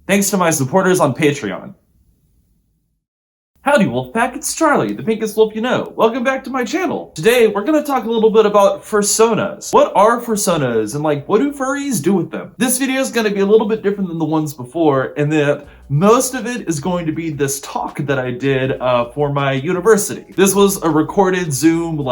thanks to my supporters on Patreon. Howdy Wolfpack, it's Charlie, the pinkest wolf you know. Welcome back to my channel. Today, we're gonna talk a little bit about fursonas. What are fursonas, and what do furries do with them? This video is gonna be a little bit different than the ones before, in that most of it is going to be this talk that I did for my university. This was a recorded Zoom,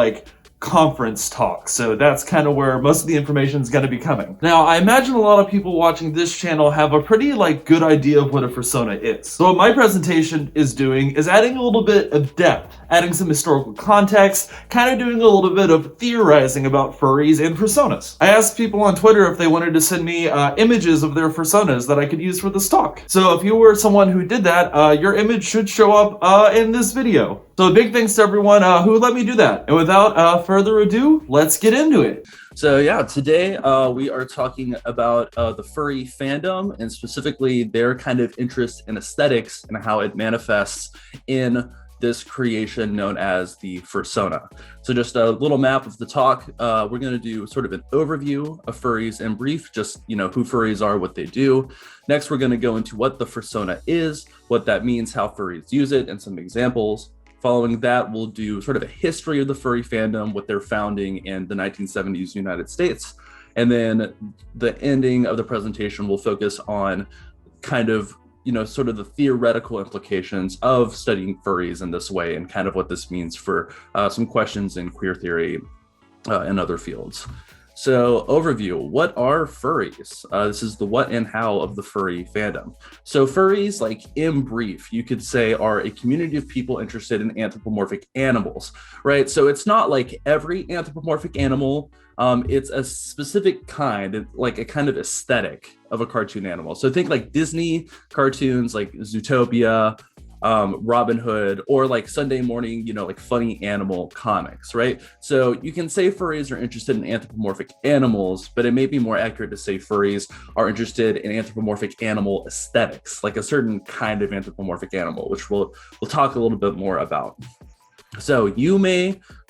conference talk, so that's kind of where most of the information is going to be coming. Now, I imagine a lot of people watching this channel have a pretty good idea of what a fursona is. So what my presentation is doing is adding a little bit of depth, adding some historical context, kind of doing a little bit of theorizing about furries and fursonas. I asked people on Twitter if they wanted to send me images of their fursonas that I could use for this talk. So if you were someone who did that, your image should show up in this video. So big thanks to everyone who let me do that. And without further ado, let's get into it. So yeah, today we are talking about the furry fandom, and specifically their kind of interest in aesthetics and how it manifests in this creation known as the fursona. So just a little map of the talk. We're going to do sort of an overview of furries in brief, just who furries are, what they do. Next, we're going to go into what the fursona is, what that means, how furries use it, and some examples. Following that, we'll do sort of a history of the furry fandom with their founding in the 1970s United States. And then the ending of the presentation will focus on kind of, sort of the theoretical implications of studying furries in this way and kind of what this means for some questions in queer theory and other fields. So overview, what are furries? This is the what and how of the furry fandom. So furries, in brief, you could say are a community of people interested in anthropomorphic animals, right? So it's not like every anthropomorphic animal, it's a specific kind, like a kind of aesthetic of a cartoon animal. So think Disney cartoons like Zootopia, Robin Hood, or Sunday morning, funny animal comics, right? So you can say furries are interested in anthropomorphic animals, but it may be more accurate to say furries are interested in anthropomorphic animal aesthetics, like a certain kind of anthropomorphic animal, which we'll talk a little bit more about. So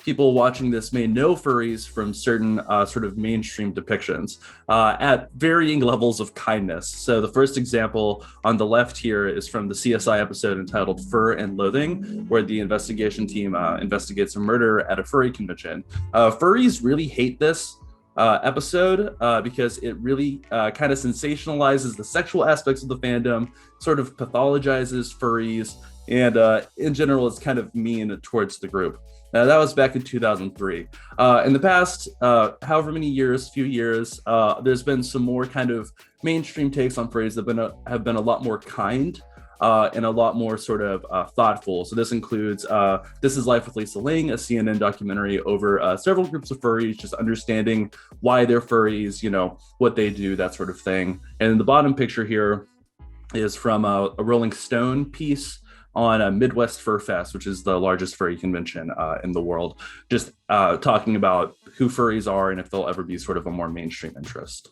people watching this may know furries from certain sort of mainstream depictions at varying levels of kindness. So the first example on the left here is from the CSI episode entitled Fur and Loathing, where the investigation team investigates a murder at a furry convention. Furries really hate this episode because it really kind of sensationalizes the sexual aspects of the fandom, sort of pathologizes furries, and in general, it's kind of mean towards the group. Now, that was back in 2003. In the past, however many years, few years, there's been some more kind of mainstream takes on furries that have been a lot more kind and a lot more sort of thoughtful. So this includes This Is Life with Lisa Ling, a CNN documentary over several groups of furries, just understanding why they're furries, what they do, that sort of thing. And the bottom picture here is from a Rolling Stone piece on Midwest Fur Fest, which is the largest furry convention in the world, just talking about who furries are and if they'll ever be sort of a more mainstream interest.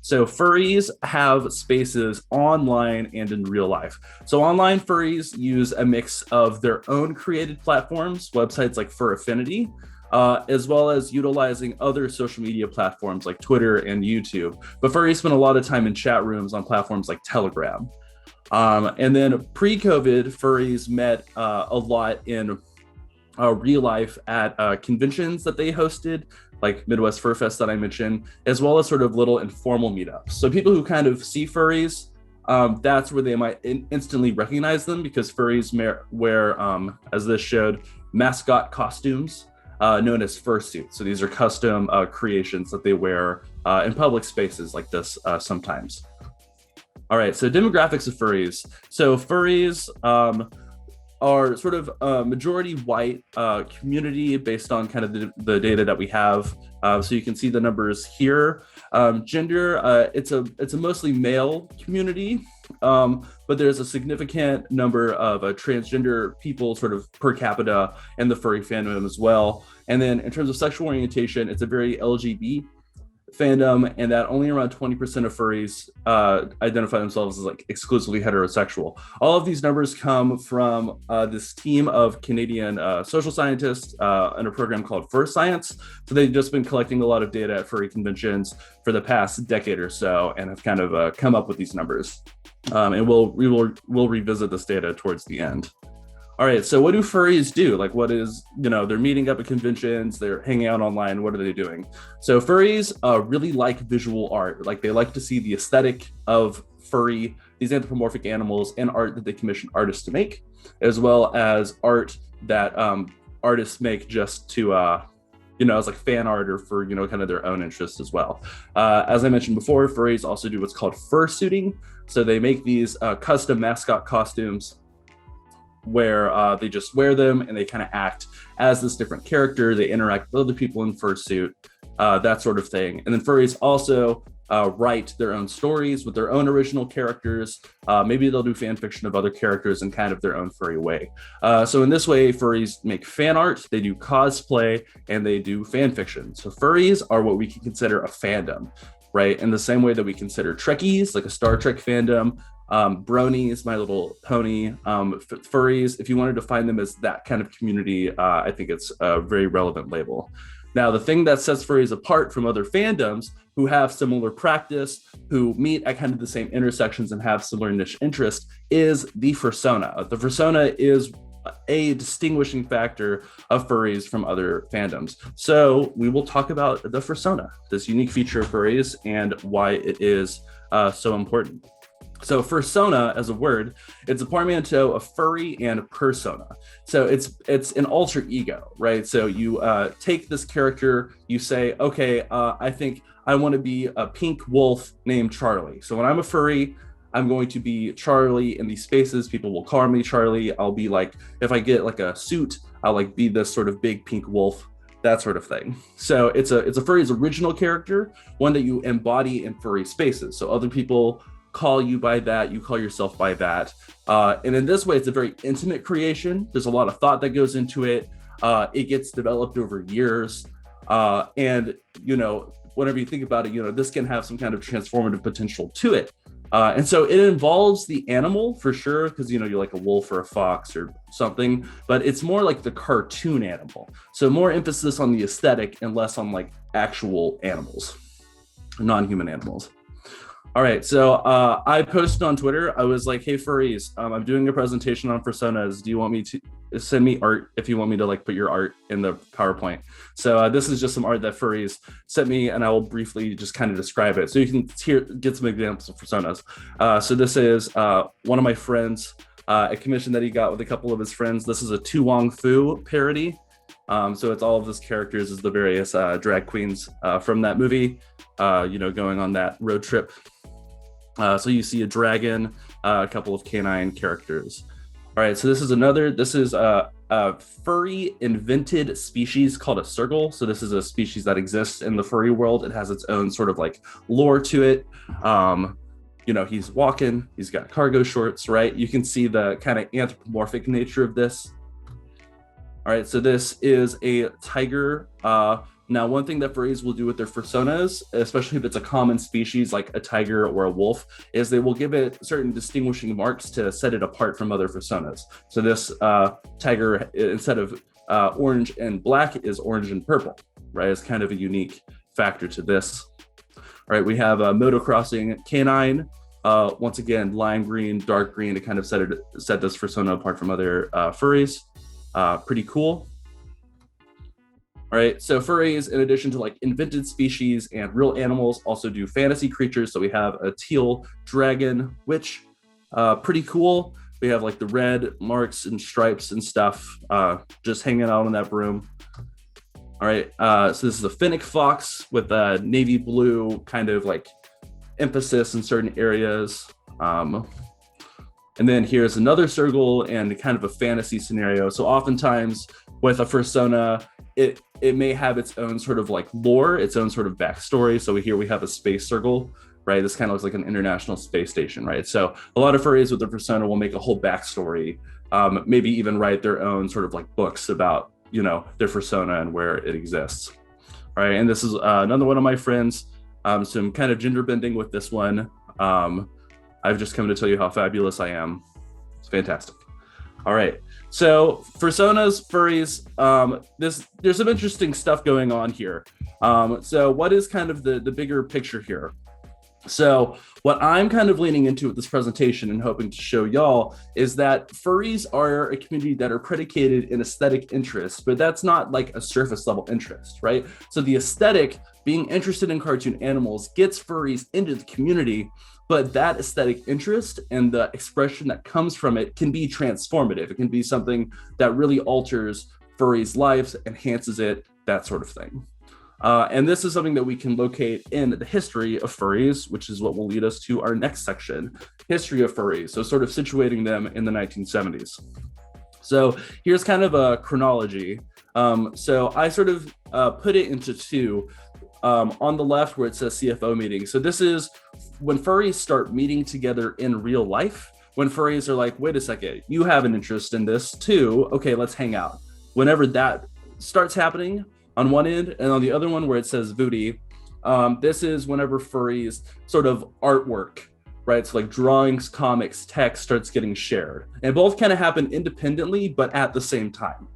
So furries have spaces online and in real life. So online furries use a mix of their own created platforms, websites like Fur Affinity, as well as utilizing other social media platforms like Twitter and YouTube. But furries spend a lot of time in chat rooms on platforms like Telegram. And then pre-COVID, furries met a lot in real life at conventions that they hosted, like Midwest Fur Fest that I mentioned, as well as sort of little informal meetups. So people who kind of see furries, that's where they might instantly recognize them, because furries wear, as this showed, mascot costumes known as fursuits. So these are custom creations that they wear in public spaces like this sometimes. All right, so demographics of furries. So furries are sort of a majority white community based on kind of the data that we have. So you can see the numbers here. Gender, it's a mostly male community, but there's a significant number of transgender people sort of per capita in the furry fandom as well. And then in terms of sexual orientation, it's a very LGBT fandom, and that only around 20% of furries identify themselves as like exclusively heterosexual. All of these numbers come from this team of Canadian social scientists in a program called Fursona. So they've just been collecting a lot of data at furry conventions for the past decade or so, and have kind of come up with these numbers. And we'll revisit this data towards the end. All right, so what do furries do? Like, what is, they're meeting up at conventions, they're hanging out online, what are they doing? So furries really like visual art. Like, they like to see the aesthetic of furry, these anthropomorphic animals, and art that they commission artists to make, as well as art that artists make just to, as like fan art or for, kind of their own interest as well. As I mentioned before, furries also do what's called fursuiting. So they make these custom mascot costumes where they just wear them and they kind of act as this different character. They interact with other people in fursuit, that sort of thing. And then furries also write their own stories with their own original characters. Maybe they'll do fan fiction of other characters in kind of their own furry way. So in this way, furries make fan art, they do cosplay, and they do fan fiction. So furries are what we can consider a fandom, right? In the same way that we consider Trekkies, like a Star Trek fandom, bronies, My Little Pony, furries. If you wanted to find them as that kind of community, I think it's a very relevant label. Now, the thing that sets furries apart from other fandoms who have similar practice, who meet at kind of the same intersections and have similar niche interest, is the fursona. The fursona is a distinguishing factor of furries from other fandoms. So we will talk about the fursona, this unique feature of furries, and why it is so important. So fursona as a word, it's a portmanteau of furry and persona. So it's an alter ego, right? So you take this character, you say, okay, I think I want to be a pink wolf named Charlie. So when I'm a furry, I'm going to be Charlie in these spaces. People will call me Charlie. I'll be like, if I get like a suit, I'll like be this sort of big pink wolf, that sort of thing. So it's a furry's original character, one that you embody in furry spaces. So other people call you by that, you call yourself by that. And in this way, it's a very intimate creation. There's a lot of thought that goes into it. It gets developed over years. And, whenever you think about it, this can have some kind of transformative potential to it. And so it involves the animal for sure, because, you're like a wolf or a fox or something, but it's more like the cartoon animal. So more emphasis on the aesthetic and less on like actual animals, non-human animals. All right, so I posted on Twitter, I was like, hey, furries, I'm doing a presentation on fursonas. Do you want me to send me art if you want me to like put your art in the PowerPoint? So this is just some art that furries sent me, and I will briefly just kind of describe it. So you can get some examples of fursonas. So this is one of my friends, a commission that he got with a couple of his friends. This is a Tu Wong Fu parody. So it's all of his characters as the various drag queens from that movie, going on that road trip. So you see a dragon, a couple of canine characters. All right, so this is a furry invented species called a Sergal. So this is a species that exists in the furry world. It has its own sort of like lore to it. He's walking, he's got cargo shorts, right? You can see the kind of anthropomorphic nature of this. All right, so this is a tiger. Now, one thing that furries will do with their fursonas, especially if it's a common species like a tiger or a wolf, is they will give it certain distinguishing marks to set it apart from other fursonas. So this tiger, instead of orange and black, is orange and purple, right? It's kind of a unique factor to this. All right, we have a motocrossing canine. Once again, lime green, dark green to kind of set this fursona apart from other furries. Pretty cool. All right, so furries, in addition to like invented species and real animals, also do fantasy creatures. So we have a teal dragon witch, pretty cool. We have like the red marks and stripes and stuff, just hanging out in that room. All right, so this is a fennec fox with a navy blue kind of like emphasis in certain areas. And then here's another Sergal and kind of a fantasy scenario. So oftentimes with a fursona, it may have its own sort of like lore, its own sort of backstory. So here we have a space Sergal, right? This kind of looks like an international space station, right? So a lot of furries with their fursona will make a whole backstory, maybe even write their own sort of like books about, their fursona and where it exists, right? And this is another one of my friends. So I'm kind of gender bending with this one. I've just come to tell you how fabulous I am. It's fantastic. All right. So fursonas, furries, there's some interesting stuff going on here. So what is kind of the bigger picture here? So what I'm kind of leaning into with this presentation and hoping to show y'all is that furries are a community that are predicated in aesthetic interest, but that's not like a surface level interest, right? So the aesthetic, being interested in cartoon animals, gets furries into the community, but that aesthetic interest and the expression that comes from it can be transformative. It can be something that really alters furries' lives, enhances it, that sort of thing. And this is something that we can locate in the history of furries, which is what will lead us to our next section, history of furries. So sort of situating them in the 1970s. So here's kind of a chronology. So I sort of put it into two. On the left where it says CFO meeting. So this is when furries start meeting together in real life, when furries are like, wait a second, you have an interest in this too. Okay, let's hang out. Whenever that starts happening on one end, and on the other one where it says Voodie, this is whenever furries sort of artwork, right? So like drawings, comics, text starts getting shared. And both kind of happen independently, but at the same time.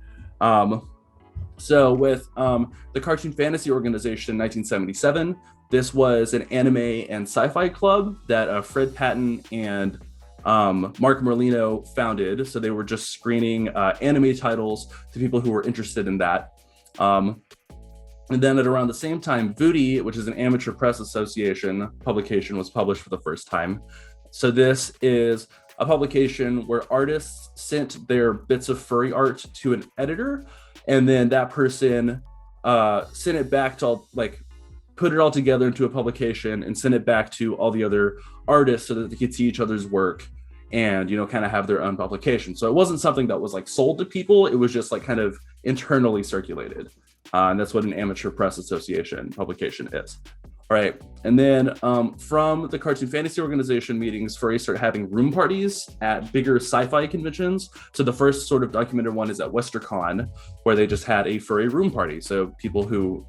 So with the Cartoon Fantasy Organization in 1977, this was an anime and sci-fi club that Fred Patton and Mark Merlino founded. So they were just screening anime titles to people who were interested in that. And then at around the same time, Voodie, which is an amateur press association publication, was published for the first time. So this is a publication where artists sent their bits of furry art to an editor, and then that person sent it back to put it all together into a publication and send it back to all the other artists so that they could see each other's work and, kind of have their own publication. So it wasn't something that was sold to people. It was just kind of internally circulated. And that's what an amateur press association publication is. All right. And then from the Cartoon Fantasy Organization meetings, furries started having room parties at bigger sci-fi conventions. So the first sort of documented one is at WesterCon, where they just had a furry room party. So people who,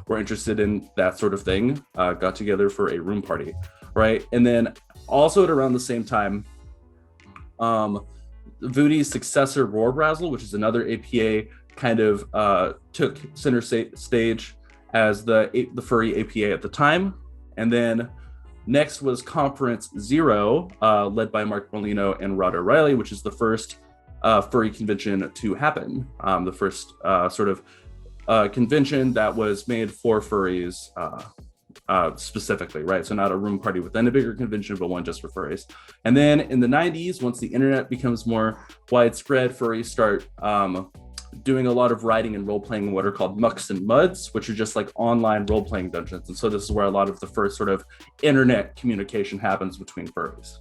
were interested in that sort of thing got together for a room party. Right. And then also at around the same time, Voodie's successor, Roar Brazzle, which is another APA, kind of took center stage as the furry APA at the time. And then next was Conference Zero, led by Mark Merlino and Rod O'Reilly, which is the first furry convention to happen. The first sort of convention that was made for furries specifically, right? So not a room party within a bigger convention, but one just for furries. And then in the 90s, once the internet becomes more widespread, furries start doing a lot of writing and role-playing in what are called mucks and muds, which are just online role-playing dungeons. And so this is where a lot of the first sort of internet communication happens between furries.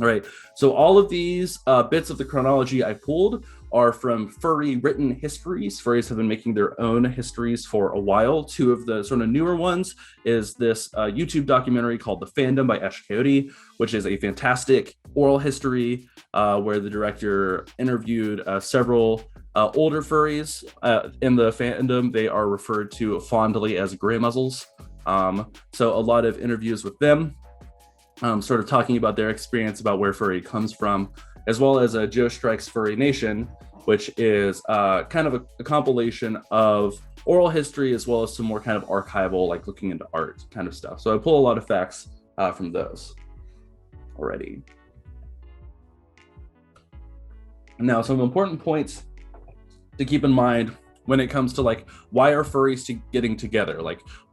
All right, so all of these bits of the chronology I pulled are from furry written histories. Furries have been making their own histories for a while. Two of the sort of newer ones is this YouTube documentary called The Fandom by Ash Coyote, which is a fantastic oral history where the director interviewed several older furries. In the fandom, they are referred to fondly as gray muzzles. So a lot of interviews with them, sort of talking about their experience about where furry comes from, as well as Joe Strike's Furry Nation, which is kind of a compilation of oral history as well as some more kind of archival, looking into art kind of stuff. So I pull a lot of facts from those already. Now, some important points to keep in mind when it comes to why are furries getting together,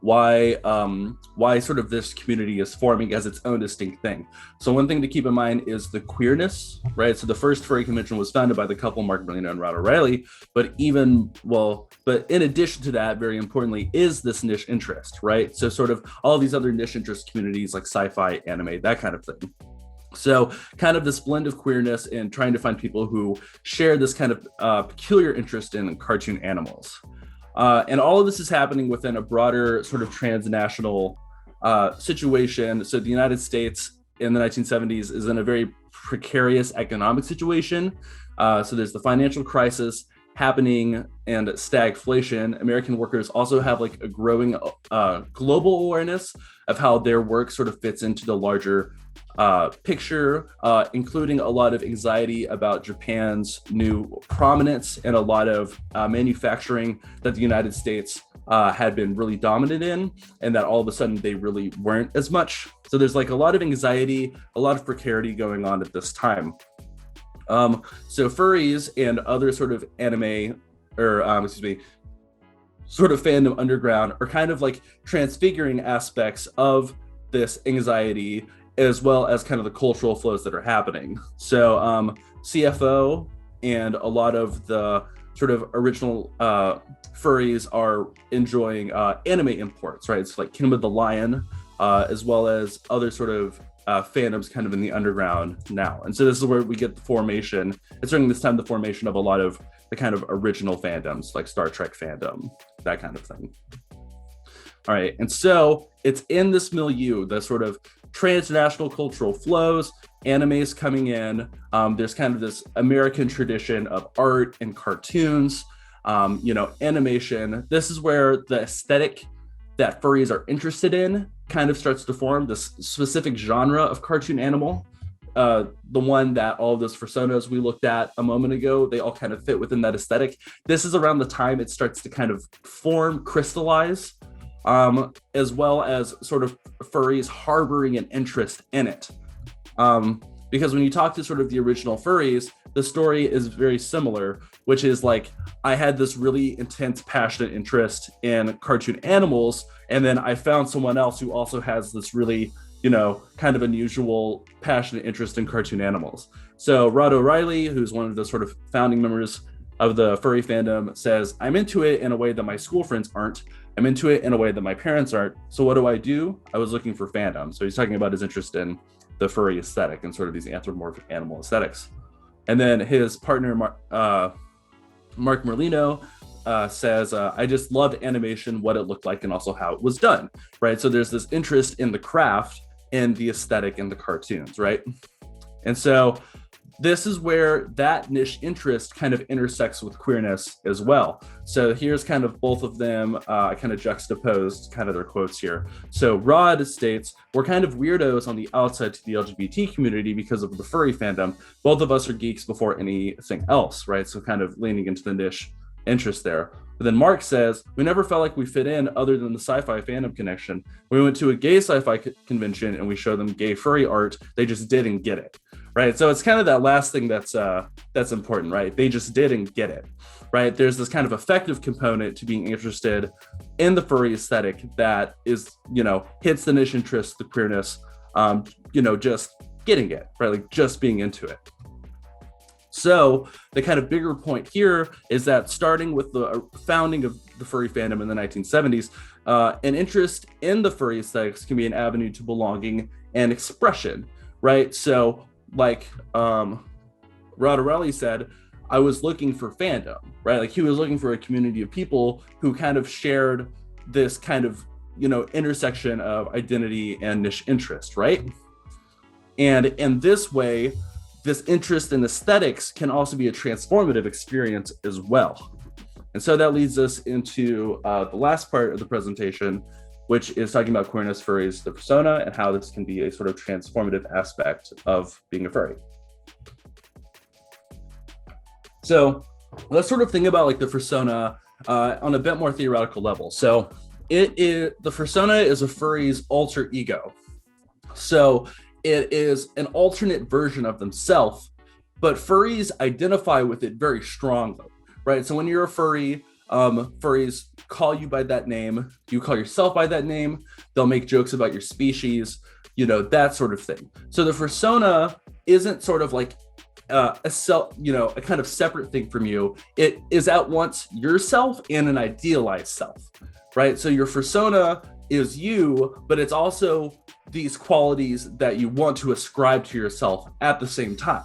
why sort of this community is forming as its own distinct thing. So one thing to keep in mind is the queerness, right? So the first furry convention was founded by the couple Mark Merlino and Rod O'Reilly, but in addition to that, very importantly, is this niche interest, right? So sort of all these other niche interest communities like sci-fi, anime, that kind of thing. So kind of this blend of queerness and trying to find people who share this kind of peculiar interest in cartoon animals. And all of this is happening within a broader sort of transnational situation. So the United States in the 1970s is in a very precarious economic situation. So there's the financial crisis happening and stagflation, American workers also have like a growing global awareness of how their work sort of fits into the larger picture, including a lot of anxiety about Japan's new prominence and a lot of manufacturing that the United States had been really dominant in, and that all of a sudden they really weren't as much. So there's like a lot of anxiety, a lot of precarity going on at this time. So furries and other sort of anime or sort of fandom underground are kind of like transfiguring aspects of this anxiety, as well as kind of the cultural flows that are happening. So CFO and a lot of the sort of original furries are enjoying anime imports, right? It's like Kingdom of the Lion, as well as other sort of fandoms kind of in the underground now. And so this is where we get the formation. It's during this time the formation of a lot of the kind of original fandoms, like Star Trek fandom, that kind of thing. All right, and so it's in this milieu, the sort of transnational cultural flows, animes coming in. There's kind of this American tradition of art and cartoons, animation. This is where the aesthetic that furries are interested in kind of starts to form, this specific genre of cartoon animal. The one that all of those fursonas we looked at a moment ago, they all kind of fit within that aesthetic. This is around the time it starts to kind of form, crystallize, as well as sort of furries harboring an interest in it. Because when you talk to sort of the original furries, the story is very similar, which is like, I had this really intense, passionate interest in cartoon animals, and then I found someone else who also has this really, kind of unusual, passionate interest in cartoon animals. So Rod O'Reilly, who's one of the sort of founding members of the furry fandom, says, I'm into it in a way that my school friends aren't. I'm into it in a way that my parents aren't. So what do? I was looking for fandom. So he's talking about his interest in the furry aesthetic and sort of these anthropomorphic animal aesthetics. And then his partner, Mark Merlino, says, I just loved animation, what it looked like, and also how it was done, right? So there's this interest in the craft and the aesthetic and the cartoons, right? And so this is where that niche interest kind of intersects with queerness as well. So here's kind of both of them, I kind of juxtaposed kind of their quotes here. So Rod states, we're kind of weirdos on the outside to the LGBT community because of the furry fandom. Both of us are geeks before anything else, right? So kind of leaning into the niche interest there. But then Mark says, we never felt like we fit in other than the sci-fi fandom connection. We went to a gay sci-fi convention and we showed them gay furry art. They just didn't get it, right? So it's kind of that last thing that's important, right? They just didn't get it, right? There's this kind of affective component to being interested in the furry aesthetic that is, hits the niche interest, the queerness, just getting it, right? Like just being into it. So the kind of bigger point here is that starting with the founding of the furry fandom in the 1970s, an interest in the furry aesthetics can be an avenue to belonging and expression, right? So like Rod O'Reilly said, I was looking for fandom, right? Like he was looking for a community of people who kind of shared this kind of, intersection of identity and niche interest, right? And in this way, this interest in aesthetics can also be a transformative experience as well. And so that leads us into the last part of the presentation, which is talking about queerness, furries, the fursona, and how this can be a sort of transformative aspect of being a furry. So let's sort of think about like the fursona on a bit more theoretical level. So the fursona is a furry's alter ego. So it is an alternate version of themselves, but furries identify with it very strongly, right? So when you're a furry, furries call you by that name, you call yourself by that name, they'll make jokes about your species, that sort of thing. So the fursona isn't sort of like a kind of separate thing from you. It is at once yourself and an idealized self, right? So your fursona is you, but it's also these qualities that you want to ascribe to yourself at the same time,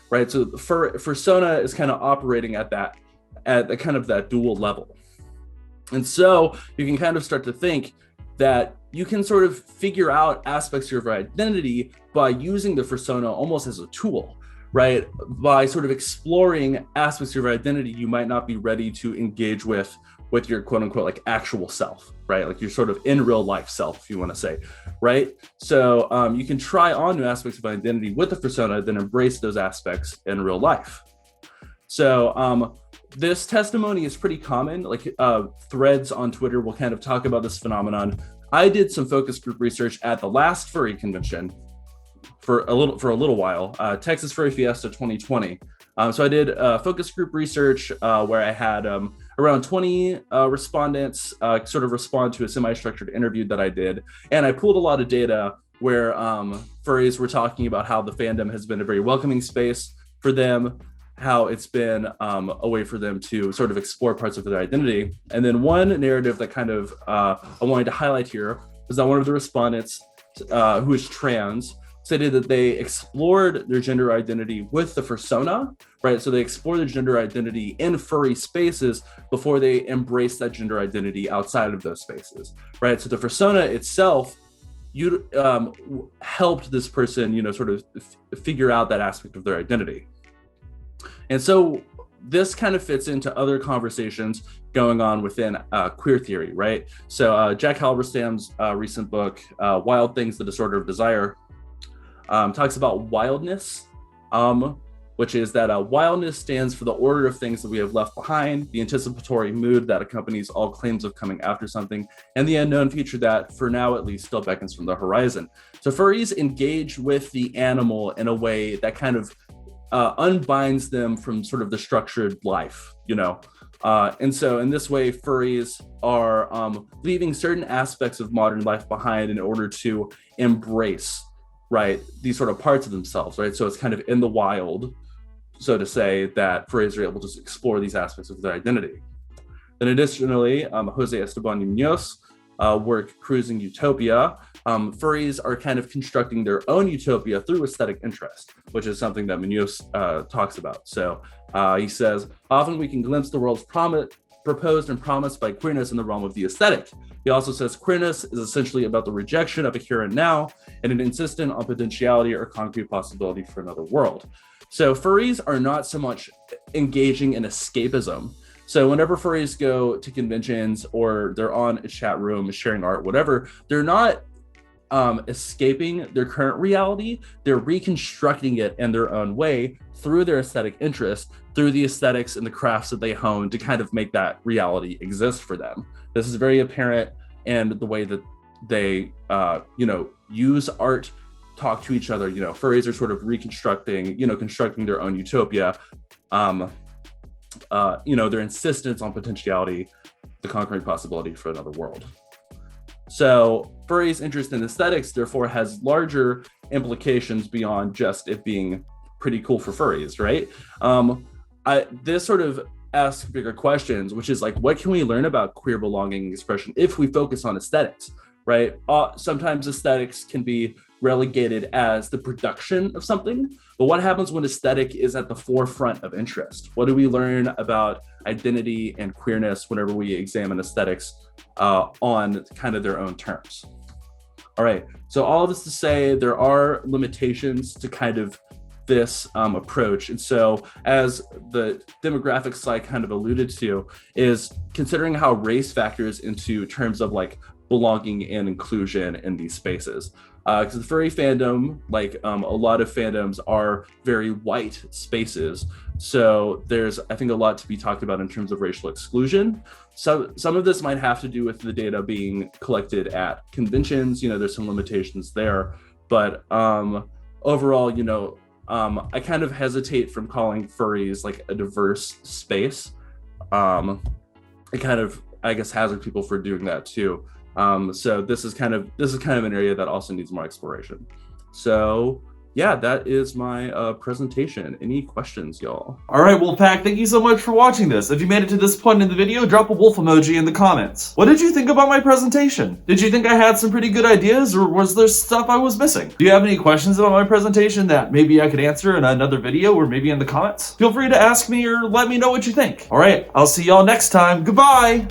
right? So fursona is kind of operating at the kind of that dual level. And so you can kind of start to think that you can sort of figure out aspects of your identity by using the fursona almost as a tool, right? By sort of exploring aspects of your identity you might not be ready to engage with your quote unquote like actual self, right? Like your sort of in real life self, if you want to say, right? So you can try on new aspects of identity with the fursona, then embrace those aspects in real life. So this testimony is pretty common. Like threads on Twitter will kind of talk about this phenomenon. I did some focus group research at the last furry convention for a little while, Texas Furry Fiesta 2020. So I did focus group research where I had around 20 respondents sort of respond to a semi-structured interview that I did. And I pulled a lot of data where furries were talking about how the fandom has been a very welcoming space for them, how it's been a way for them to sort of explore parts of their identity. And then one narrative that kind of I wanted to highlight here was that one of the respondents who is trans stated that they explored their gender identity with the fursona, right? So they explore their gender identity in furry spaces before they embrace that gender identity outside of those spaces, right? So the fursona itself, you helped this person, sort of figure out that aspect of their identity. And so this kind of fits into other conversations going on within queer theory, right? So Jack Halberstam's recent book, Wild Things, The Disorder of Desire, talks about wildness, which is that wildness stands for the order of things that we have left behind, the anticipatory mood that accompanies all claims of coming after something, and the unknown future that, for now at least, still beckons from the horizon. So furries engage with the animal in a way that kind of unbinds them from sort of the structured life, and so in this way, furries are leaving certain aspects of modern life behind in order to embrace, right, these sort of parts of themselves, right? So it's kind of in the wild, so to say, that furries are able to explore these aspects of their identity. Then additionally, Jose Esteban Munoz work Cruising Utopia. Furries are kind of constructing their own utopia through aesthetic interest, which is something that Munoz talks about. So he says, often we can glimpse the world's proposed and promised by queerness in the realm of the aesthetic. He also says queerness is essentially about the rejection of a here and now and an insistence on potentiality or concrete possibility for another world. So furries are not so much engaging in escapism. So whenever furries go to conventions or they're on a chat room, sharing art, whatever, they're not escaping their current reality. They're reconstructing it in their own way through their aesthetic interest, through the aesthetics and the crafts that they hone to kind of make that reality exist for them. This is very apparent in the way that they, use art, talk to each other. Furries are sort of reconstructing, constructing their own utopia. Their insistence on potentiality, the concrete possibility for another world. So furries' interest in aesthetics, therefore, has larger implications beyond just it being pretty cool for furries, right? This sort of asks bigger questions, which is like, what can we learn about queer belonging and expression if we focus on aesthetics, right? Sometimes aesthetics can be relegated as the production of something, but what happens when aesthetic is at the forefront of interest? What do we learn about identity and queerness whenever we examine aesthetics on kind of their own terms? All right, so all of this to say, there are limitations to kind of this approach. And so as the demographic slide kind of alluded to, is considering how race factors into terms of like belonging and inclusion in these spaces. Because the furry fandom, like a lot of fandoms, are very white spaces. So there's, I think, a lot to be talked about in terms of racial exclusion. So some of this might have to do with the data being collected at conventions. There's some limitations there. But overall, I kind of hesitate from calling furries like a diverse space. It kind of, I guess, hazards people for doing that too. So this is kind of an area that also needs more exploration. So yeah, that is my presentation. Any questions, y'all? All right, Wolfpack, thank you so much for watching this. If you made it to this point in the video, drop a wolf emoji in the comments. What did you think about my presentation? Did you think I had some pretty good ideas, or was there stuff I was missing? Do you have any questions about my presentation that maybe I could answer in another video or maybe in the comments? Feel free to ask me or let me know what you think. All right, I'll see y'all next time. Goodbye!